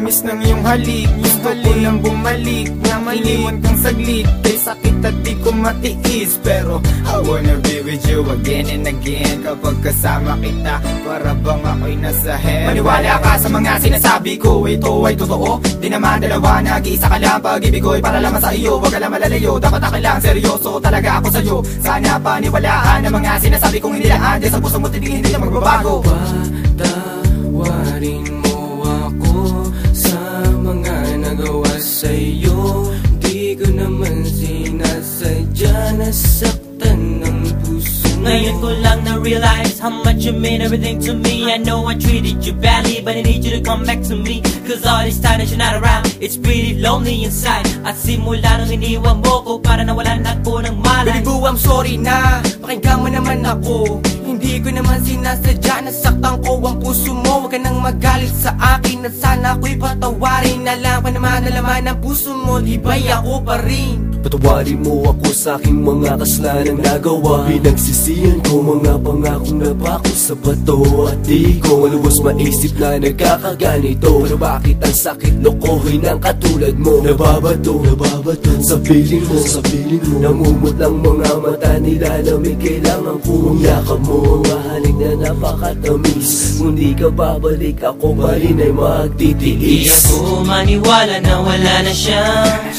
tamis ng iyong halik. Gusto ko lang bumalik, nang iniwan kang saglit. Kay sakit at di ko matiis, pero I wanna be with you again and again. Kapag kasama kita, para bang ako'y nasa heaven. Maniwala ka sa mga sinasabi ko, ito ay totoo. Di naman dalawa, nag-iisa ka lang. Pag-ibig ko'y para lamang sa iyo, wag ka lang malalayo. Dapat akin lang, seryoso talaga ako sa'yo. Sana paniwalaan ang mga sinasabi kong hindi lang andyan sa puso mo, titigil hindi na magbabago. Patawarin mo ako sa mga nagawa sa'yo. Di ko naman sinasadya, nasaktan ng puso. Ngayon ko lang na-realize how much you mean everything to me. I know I treated you badly, but I need you to come back to me. Cause all this time that you're not around, it's pretty lonely inside. At simula nung iniwan mo ko, para nawalan ako ng malay. Baby boo, I'm sorry na, pakinggan mo naman ako. Hindi ko naman sinasadya, nasaktan ko ang puso mo. Huwag ka nang magalit sa akin, at sana ako'y patawarin. Alam pa naman na laman ng puso mo, di ba'y ako pa rin? Patawarin mo ako sa aking mga kasalanan nagawa. Pinagsisihan ko mga pangakong napako sa bato. At di ko malubos maisip na nagkakaganito. Pero bakit ang sakit lokohin ng katulad mo? Nababato sa piling mo, namumot lang mga mata nila. Lamig kailangan kong yakap mo. Mahalik na napakatamis. Kung di ka babalik, ako pa rin ay magtitiis. Di ako maniwala na wala na siya.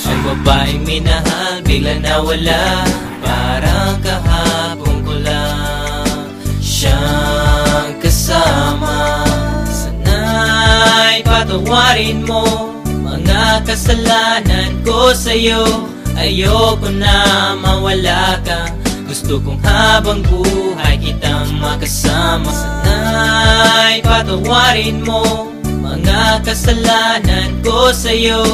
Ang babaeng minahal bigla nawala. Parang kahapon ko lang siyang kasama. Sana'y patawarin mo mga kasalanan ko sa'yo. Ayoko na mawala ka. Gusto kong habang buhay kitang makasama. Sana'y patawarin mo mga kasalanan ko sa'yo.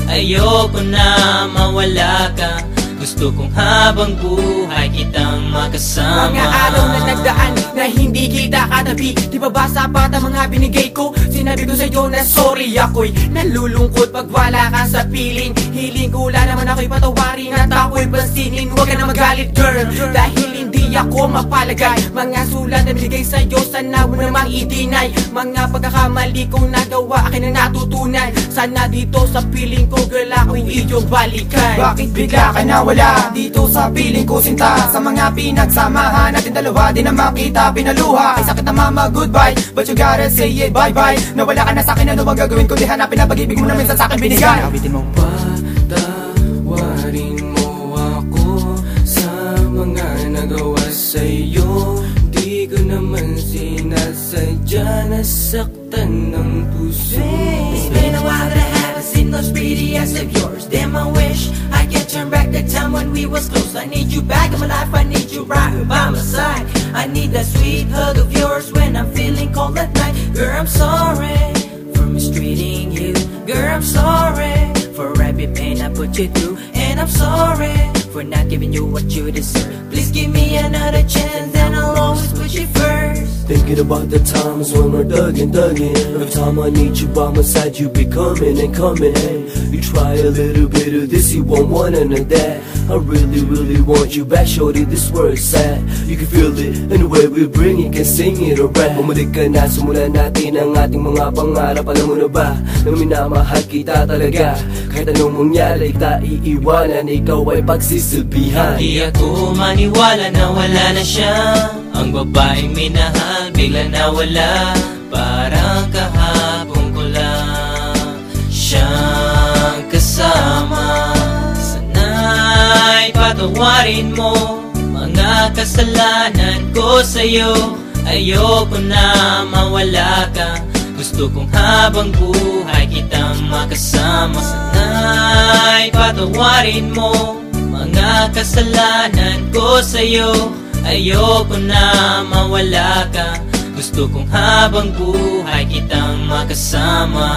Ayoko na mawala ka. Gusto kong habang buhay kitang makasama. Mga araw na nagdaan na hindi kita katabi, di ba ba sapat ang mga binigay ko? Sinabi ko sa'yo na sorry, ako'y nalulungkot pag wala ka sa piling. Hiling ko lang naman ako'y patawarin at ako'y pansinin. Huwag ka na magalit girl, dahil hindi ako mapalagay. Mga sulat na binigay sa'yo, sana mo namang i-deny. Mga pagkakamali kong nagawa, akin na natutunan. Sana dito sa piling ko girl, ako'y iyong balikan. Bakit bigla ka nawala dito sa piling ko sinta? Sa mga pinagsamahan natin dalawa, di na makita pinaluha. Ay sakit na mama, goodbye, but you gotta say it bye-bye. Nawala ka na sa'kin, ano bang gagawin ko? Di hanapin ang pag-ibig mo na minsan sa'kin binigay. Awitin mo. Patawarin mo ako sa mga nagawa sa'yo. Di ko naman sinasadya, nasaktan ng puso. It's been a while that I haven't seen those pretty eyes of yours. Damn, I wish I could turn back the time when we was close. I need you back in my life, I need you right by my side. I need that sweet hug of yours when I'm feeling cold at night. Girl, I'm sorry for mistreating you. Girl, I'm sorry for every pain I put you through. And I'm sorry for not giving you what you deserve. Please give me another chance and I'll always put you first. Thinking about the times when we're thuggin'. Every time I need you by my side, you be coming and coming. Hey, you try a little bit of this, you won't want none of that. I really want you back, shorty, this word's sad. You can feel it, and the way we bring it, can sing it or rap. Bumalik ka na, simulan natin ang ating mga pangarap. Alam mo na ba, na minamahal kita talaga. Kahit anong mangyari, kita iiwanan, ikaw ay pagsisilbihan. Di ako maniwala na wala na siya. Ang babaeng minahal bigla nawala. Parang kahapon ko lang siyang kasama. Sana'y patawarin mo mga kasalanan ko sa'yo. Ayoko na mawala ka. Gusto kong habang buhay kitang makasama. Sana'y patawarin mo mga kasalanan ko sa'yo. Ayoko na mawala ka. Gusto kong habang buhay kitang makasama.